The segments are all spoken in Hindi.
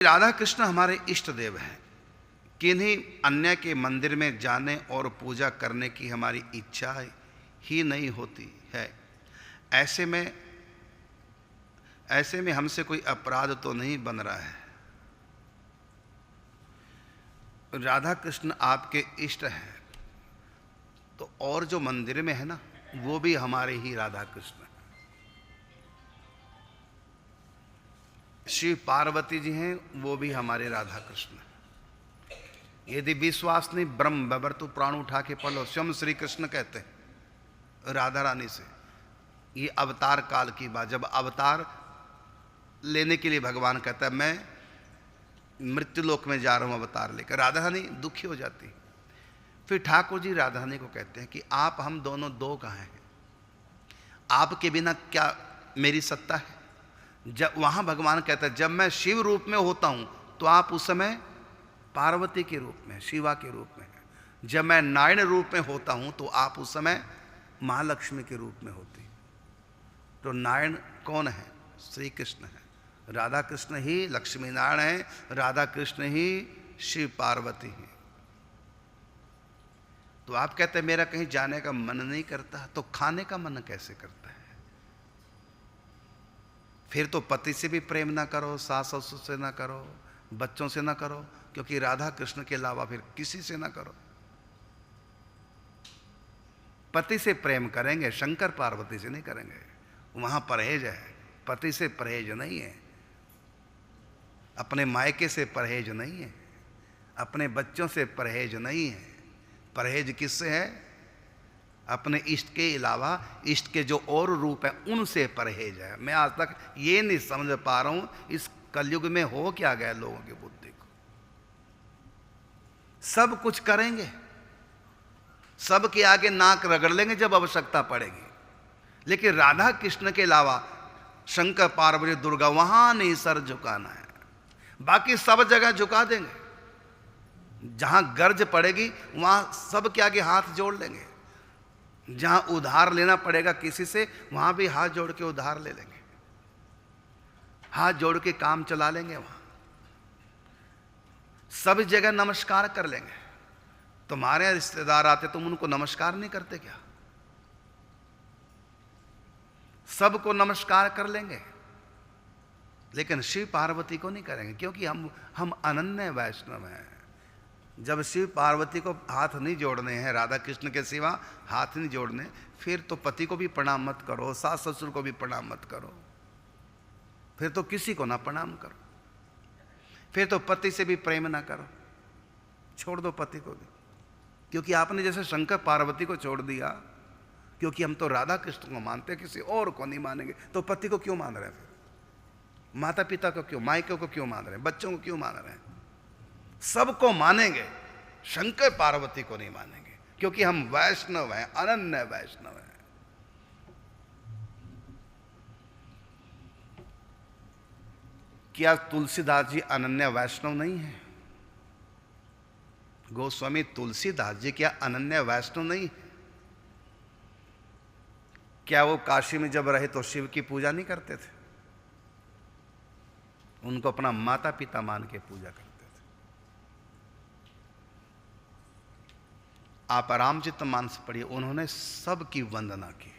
राधा कृष्ण हमारे इष्ट देव हैं। किन्हीं अन्य के मंदिर में जाने और पूजा करने की हमारी इच्छा ही नहीं होती है। ऐसे में हमसे कोई अपराध तो नहीं बन रहा है। राधा कृष्ण आपके इष्ट हैं तो और जो मंदिर में है ना, वो भी हमारे ही राधा कृष्ण हैं। शिव पार्वती जी हैं, वो भी हमारे राधा कृष्ण हैं। यदि विश्वास नहीं, ब्रह्म बबर तू प्राण उठा के पढ़ लो, स्वयं श्री कृष्ण कहते हैं राधा रानी से। ये अवतार काल की बात, जब अवतार लेने के लिए भगवान कहता है मैं मृत्यु लोक में जा रहा हूं अवतार लेकर, राधा रानी दुखी हो जाती। फिर ठाकुर जी राधा रानी को कहते हैं कि आप हम दोनों दो कहाँ हैं, आपके बिना क्या मेरी सत्ता है। जब वहां भगवान कहता है जब मैं शिव रूप में होता हूं तो आप उस समय पार्वती के रूप में, शिवा के रूप में हैं। जब मैं नारायण रूप में होता हूं तो आप उस समय महालक्ष्मी के रूप में होती। तो नारायण कौन है? श्री कृष्ण है। राधा कृष्ण ही लक्ष्मी नारायण है, राधा कृष्ण ही शिव पार्वती है। तो आप कहते हैं मेरा कहीं जाने का मन नहीं करता, तो खाने का मन कैसे करता है? फिर तो पति से भी प्रेम ना करो, सास ससुर से ना करो, बच्चों से ना करो, क्योंकि राधा कृष्ण के अलावा फिर किसी से ना करो। पति से प्रेम करेंगे, शंकर पार्वती से नहीं करेंगे, वहां परहेज है। पति से परहेज नहीं है, अपने मायके से परहेज नहीं है, अपने बच्चों से परहेज नहीं है। परहेज किससे है? अपने इष्ट के अलावा इष्ट के जो और रूप है उनसे परहेज है। मैं आज तक ये नहीं समझ पा रहा हूं इस कलयुग में हो क्या गया लोगों की बुद्धि को। सब कुछ करेंगे, सबके आगे नाक रगड़ लेंगे जब आवश्यकता पड़ेगी, लेकिन राधा कृष्ण के अलावा शंकर पार्वती दुर्गा वहां नहीं सर झुकाना है। बाकी सब जगह झुका देंगे, जहां गर्ज पड़ेगी वहां सबके आगे हाथ जोड़ लेंगे। जहां उधार लेना पड़ेगा किसी से, वहां भी हाथ जोड़ के उधार ले लेंगे, हाथ जोड़ के काम चला लेंगे। वहां सब जगह नमस्कार कर लेंगे। तुम्हारे रिश्तेदार आते तुम उनको नमस्कार नहीं करते क्या? सबको नमस्कार कर लेंगे, लेकिन शिव पार्वती को नहीं करेंगे, क्योंकि हम अनन्य वैष्णव हैं। जब शिव पार्वती को हाथ नहीं जोड़ने हैं, राधा कृष्ण के सिवा हाथ नहीं जोड़ने, फिर तो पति को भी प्रणाम मत करो, सास ससुर को भी प्रणाम मत करो, फिर तो किसी को ना प्रणाम करो, फिर तो पति से भी प्रेम ना करो, छोड़ दो पति को भी। क्योंकि आपने जैसे शंकर पार्वती को छोड़ दिया, क्योंकि हम तो राधा कृष्ण को मानते, किसी और को नहीं मानेंगे, तो पति को क्यों मान रहे हैं? फिर माता पिता को क्यों, मायके को क्यों मान रहे हैं, बच्चों को क्यों मान रहे हैं? सबको मानेंगे, शंकर पार्वती को नहीं मानेंगे, क्योंकि हम वैष्णव हैं, अनन्य वैष्णव हैं। क्या तुलसीदास जी अनन्य वैष्णव नहीं है? गोस्वामी तुलसीदास जी क्या अनन्य वैष्णव नहीं? क्या वो काशी में जब रहे तो शिव की पूजा नहीं करते थे? उनको अपना माता पिता मान के पूजा करते थे। आप रामचरितमानस पढ़िए, उन्होंने सबकी वंदना की,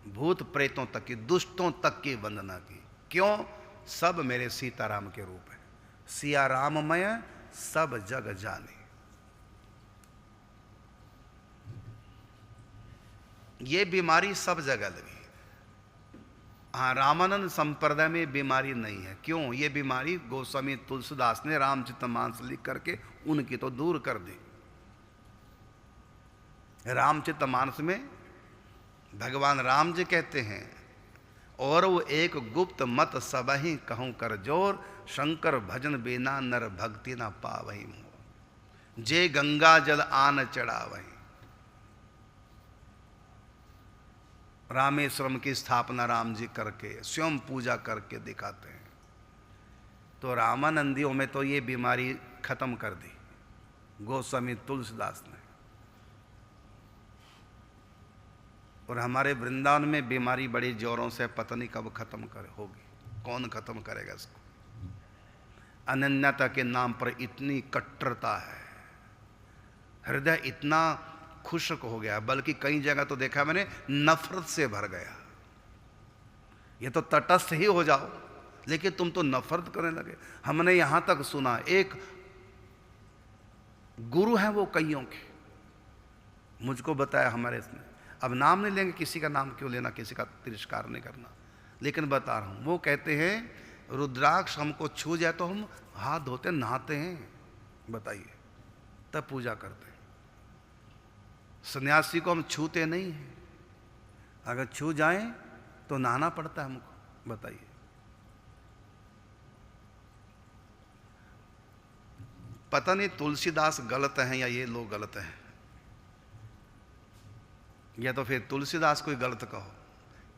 भूत प्रेतों तक की, दुष्टों तक की वंदना की। क्यों? सब मेरे सीताराम के रूप है। सिया राममय सब जग जाने। ये बीमारी सब जगह लगी। हाँ, रामानंद संप्रदाय में बीमारी नहीं है। क्यों? ये बीमारी गोस्वामी तुलसीदास ने रामचरितमानस लिख करके उनकी तो दूर कर दी। रामचरितमानस में भगवान राम जी कहते हैं, और वो एक गुप्त मत सबहि कहूं कर जोर, शंकर भजन बिना नर भक्ति ना पावहि मोर, जे गंगा जल आन चढ़ावहि। रामेश्वरम की स्थापना राम जी करके स्वयं पूजा करके दिखाते हैं। तो रामानंदियों में तो ये बीमारी खत्म कर दी गोस्वामी तुलसीदास ने। और हमारे वृंदावन में बीमारी बड़ी जोरों से, पता नहीं कब खत्म होगी, कौन खत्म करेगा इसको। अनन्यता के नाम पर इतनी कट्टरता है, हृदय इतना खुशक हो गया, बल्कि कई जगह तो देखा मैंने नफरत से भर गया। ये तो तटस्थ ही हो जाओ, लेकिन तुम तो नफरत करने लगे। हमने यहां तक सुना, एक गुरु हैं वो कईयों के, मुझको बताया हमारे इसमें, अब नाम नहीं लेंगे, किसी का नाम क्यों लेना, किसी का तिरस्कार नहीं करना, लेकिन बता रहा हूं, वो कहते हैं रुद्राक्ष हमको छू जाए तो हम हाथ धोते नहाते हैं, बताइए, तब पूजा करते हैं। सन्यासी को हम छूते नहीं हैं, अगर छू जाएं तो नहाना पड़ता है हमको, बताइए। पता नहीं तुलसीदास गलत हैं या ये लोग गलत हैं, या तो फिर तुलसीदास कोई गलत कहो,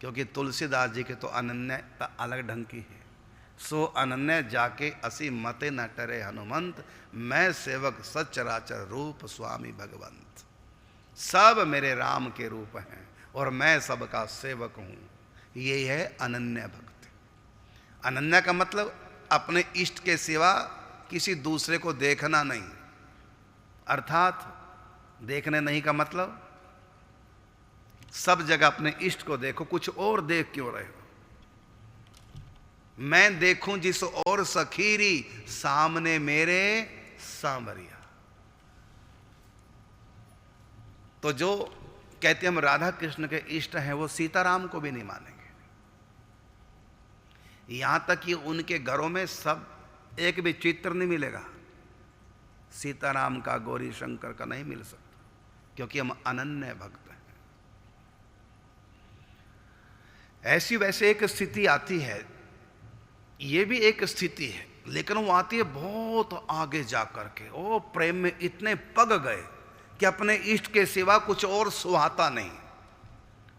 क्योंकि तुलसीदास जी के तो अनन्यता अलग ढंग की है। सो अनन्य जाके असी मते न टरे हनुमंत, मैं सेवक सचराचर रूप स्वामी भगवंत। सब मेरे राम के रूप हैं और मैं सबका सेवक हूं। ये है अनन्य भक्ति। अनन्य का मतलब अपने इष्ट के सिवा किसी दूसरे को देखना नहीं, अर्थात देखने नहीं का मतलब सब जगह अपने इष्ट को देखो, कुछ और देख क्यों रहे हो। मैं देखूं जिस और सखीरी, सामने मेरे सांवरिया। तो जो कहते हम राधा कृष्ण के इष्ट हैं, वो सीताराम को भी नहीं मानेंगे। यहां तक कि उनके घरों में सब एक भी चित्र नहीं मिलेगा सीताराम का, गौरी शंकर का नहीं मिल सकता, क्योंकि हम अनन्य भक्त हैं। ऐसी वैसे एक स्थिति आती है, ये भी एक स्थिति है, लेकिन वो आती है बहुत आगे जाकर के। ओ प्रेम में इतने पग गए कि अपने इष्ट के सिवा कुछ और सुहाता नहीं,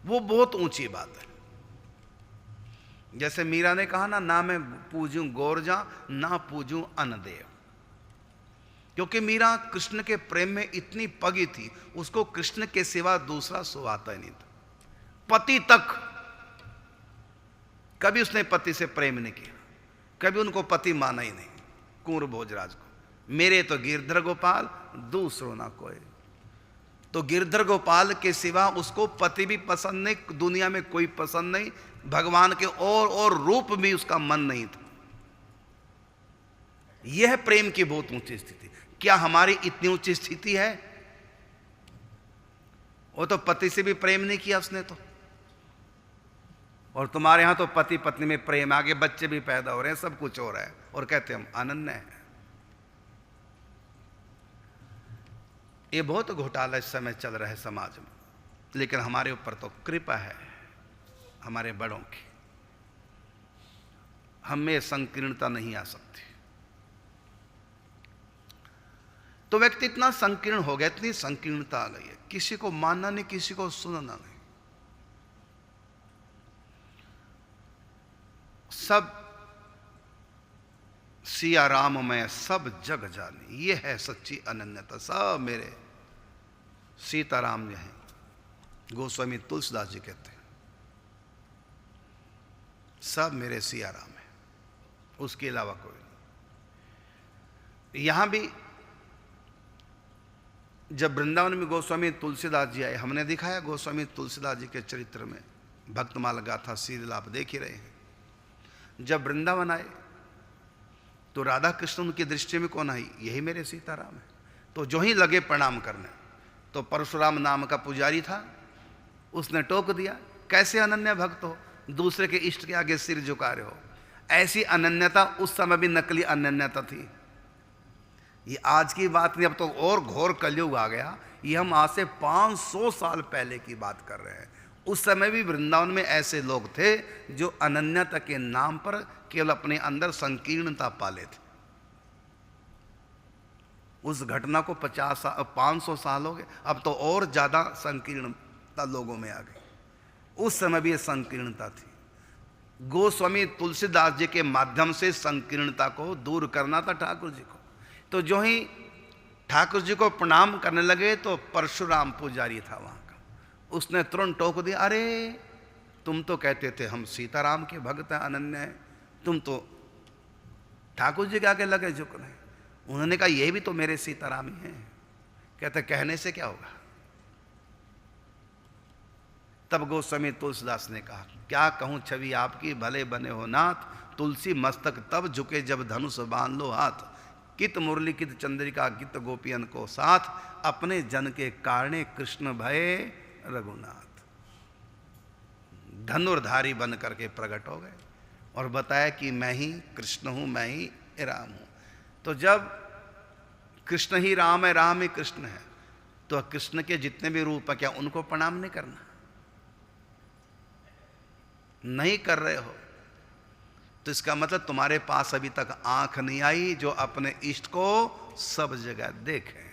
वो बहुत ऊंची बात है। जैसे मीरा ने कहा ना मैं पूजूं गोरजा ना पूजूं अन्नदेव, क्योंकि मीरा कृष्ण के प्रेम में इतनी पगी थी, उसको कृष्ण के सिवा दूसरा सुहाता ही नहीं था। पति तक कभी उसने पति से प्रेम नहीं किया, कभी उनको पति माना ही नहीं। कुंवर भोजराज को, मेरे तो गिरधर गोपाल दूसरो ना कोई। तो गिरधर गोपाल के सिवा उसको पति भी पसंद नहीं, दुनिया में कोई पसंद नहीं, भगवान के और रूप भी उसका मन नहीं था। यह है प्रेम की बहुत ऊंची स्थिति। क्या हमारी इतनी ऊंची स्थिति है? वो तो पति से भी प्रेम नहीं किया उसने तो, और तुम्हारे यहां तो पति पत्नी में प्रेम, आगे बच्चे भी पैदा हो रहे हैं, सब कुछ हो रहा है, और कहते हम अनन्य हैं। ये बहुत घोटाला इस समय चल रहा है समाज में, लेकिन हमारे ऊपर तो कृपा है हमारे बड़ों की, हमें संकीर्णता नहीं आ सकती। तो व्यक्ति इतना संकीर्ण हो गया, इतनी संकीर्णता आ गई है, किसी को मानना नहीं, किसी को सुनना नहीं, सब सिया राम मैं सब जग जानी। ये है सच्ची अनन्यता। सब मेरे सीताराम जो हैं, गोस्वामी तुलसीदास जी कहते हैं, सब मेरे सिया राम है, उसके अलावा कोई नहीं। यहां भी जब वृंदावन में गोस्वामी तुलसीदास जी आए, हमने दिखाया गोस्वामी तुलसीदास जी के चरित्र में, भक्तमाल गाथा सीरियल आप देख ही रहे हैं। जब वृंदावन आए तो राधा कृष्ण उनकी दृष्टि में कौन आई? यही मेरे सीताराम है। तो जो ही लगे प्रणाम करने, तो परशुराम नाम का पुजारी था, उसने टोक दिया, कैसे अनन्य भक्त हो, दूसरे के इष्ट के आगे सिर झुका रहे हो। ऐसी अनन्यता उस समय भी नकली अनन्यता थी। ये आज की बात नहीं, अब तो और घोर कलयुग आ गया। ये हम आज से 500 साल पहले की बात कर रहे हैं। उस समय भी वृंदावन में ऐसे लोग थे जो अनन्यता के नाम पर केवल अपने अंदर संकीर्णता पाले थे। उस घटना को 500 साल हो गए, अब तो और ज्यादा संकीर्णता लोगों में आ गई। उस समय भी ये संकीर्णता थी। गोस्वामी तुलसीदास जी के माध्यम से संकीर्णता को दूर करना था ठाकुर जी को। तो जो ही ठाकुर जी को प्रणाम करने लगे तो परशुराम पुजारी था वहां का, उसने तुरंत टोक दिया, अरे तुम तो कहते थे हम सीताराम के भक्त हैं, अनन्य हैं, तुम तो ठाकुर जी के आगे लगे झुकने। उन्होंने कहा ये भी तो मेरे सीताराम ही हैं। कहते कहने से क्या होगा। तब गोस्वामी तुलसीदास ने कहा क्या कहूं छवि आपकी भले बने हो नाथ, तुलसी मस्तक तब झुके जब धनुष बांध लो हाथ, कित मुरली कित चंद्रिका कित गोपियन को साथ, अपने जन के कारणे कृष्ण भय रघुनाथ। धनुर्धारी बन करके प्रकट हो गए और बताया कि मैं ही कृष्ण हूं, मैं ही राम हूं। तो जब कृष्ण ही राम है, राम ही कृष्ण है, तो कृष्ण के जितने भी रूप है क्या उनको प्रणाम नहीं करना? नहीं कर रहे हो तो इसका मतलब तुम्हारे पास अभी तक आंख नहीं आई जो अपने इष्ट को सब जगह देखे।